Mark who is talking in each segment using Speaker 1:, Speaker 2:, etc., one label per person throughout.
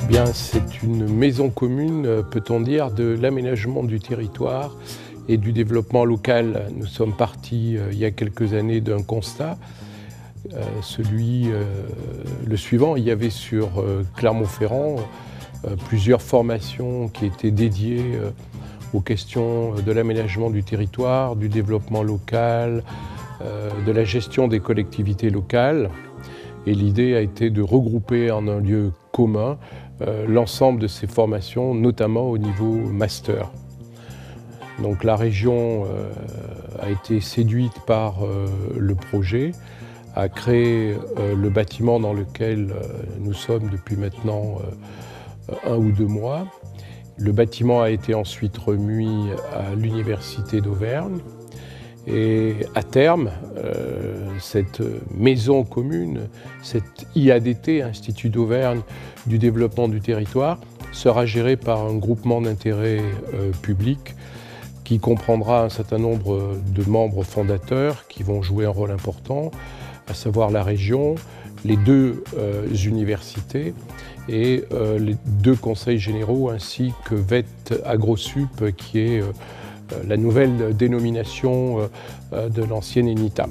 Speaker 1: Bien, c'est une maison commune, peut-on dire, de l'aménagement du territoire et du développement local. Nous sommes partis il y a quelques années d'un constat, le suivant. Il y avait sur Clermont-Ferrand plusieurs formations qui étaient dédiées aux questions de l'aménagement du territoire, du développement local, de la gestion des collectivités locales. Et l'idée a été de regrouper en un lieu commun l'ensemble de ces formations, notamment au niveau master. Donc la région a été séduite par le projet, a créé le bâtiment dans lequel nous sommes depuis maintenant 1 ou 2 mois. Le bâtiment a été ensuite remis à l'Université d'Auvergne. Et à terme, cette maison commune, cette IADT, Institut d'Auvergne du développement du territoire, sera gérée par un groupement d'intérêt public qui comprendra un certain nombre de membres fondateurs qui vont jouer un rôle important, à savoir la région, les 2 universités et les 2 conseils généraux ainsi que VET AgroSup qui est la nouvelle dénomination de l'ancienne ENITAM.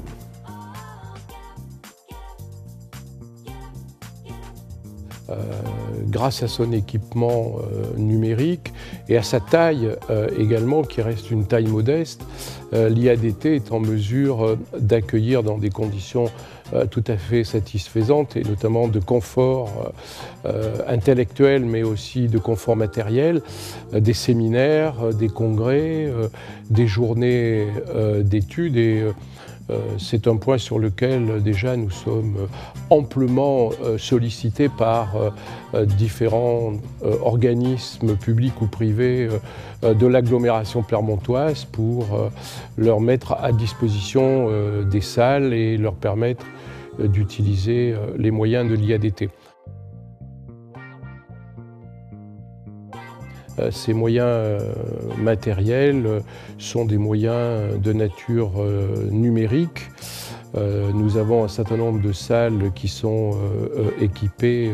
Speaker 1: Grâce à son équipement numérique et à sa taille également, qui reste une taille modeste, l'IADT est en mesure d'accueillir dans des conditions tout à fait satisfaisantes et notamment de confort intellectuel mais aussi de confort matériel, des séminaires, des congrès, des journées d'études et c'est un point sur lequel déjà nous sommes amplement sollicités par différents organismes publics ou privés de l'agglomération clermontoise pour leur mettre à disposition des salles et leur permettre d'utiliser les moyens de l'IADT. Ces moyens matériels sont des moyens de nature numérique. Nous avons un certain nombre de salles qui sont équipées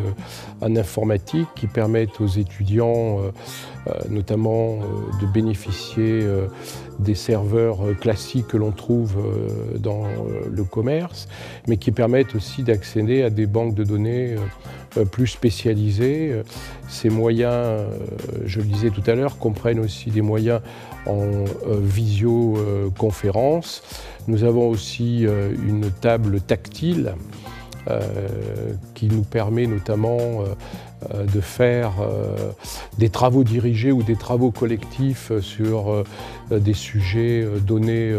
Speaker 1: en informatique, qui permettent aux étudiants notamment de bénéficier des serveurs classiques que l'on trouve dans le commerce, mais qui permettent aussi d'accéder à des banques de données plus spécialisées. Ces moyens, je le disais tout à l'heure, comprennent aussi des moyens en visioconférence. Nous avons aussi une table tactile qui nous permet notamment de faire des travaux dirigés ou des travaux collectifs sur des sujets donnés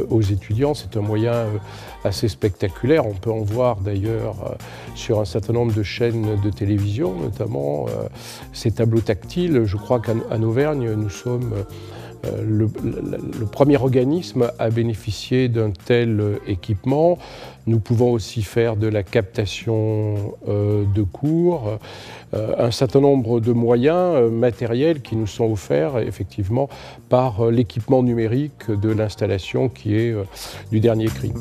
Speaker 1: aux étudiants. C'est un moyen assez spectaculaire. On peut en voir d'ailleurs sur un certain nombre de chaînes de télévision, notamment ces tableaux tactiles. Je crois qu'en Auvergne, nous sommes le premier organisme à bénéficier d'un tel équipement. Nous pouvons aussi faire de la captation de cours, un certain nombre de moyens matériels qui nous sont offerts effectivement par l'équipement numérique de l'installation qui est du dernier cri.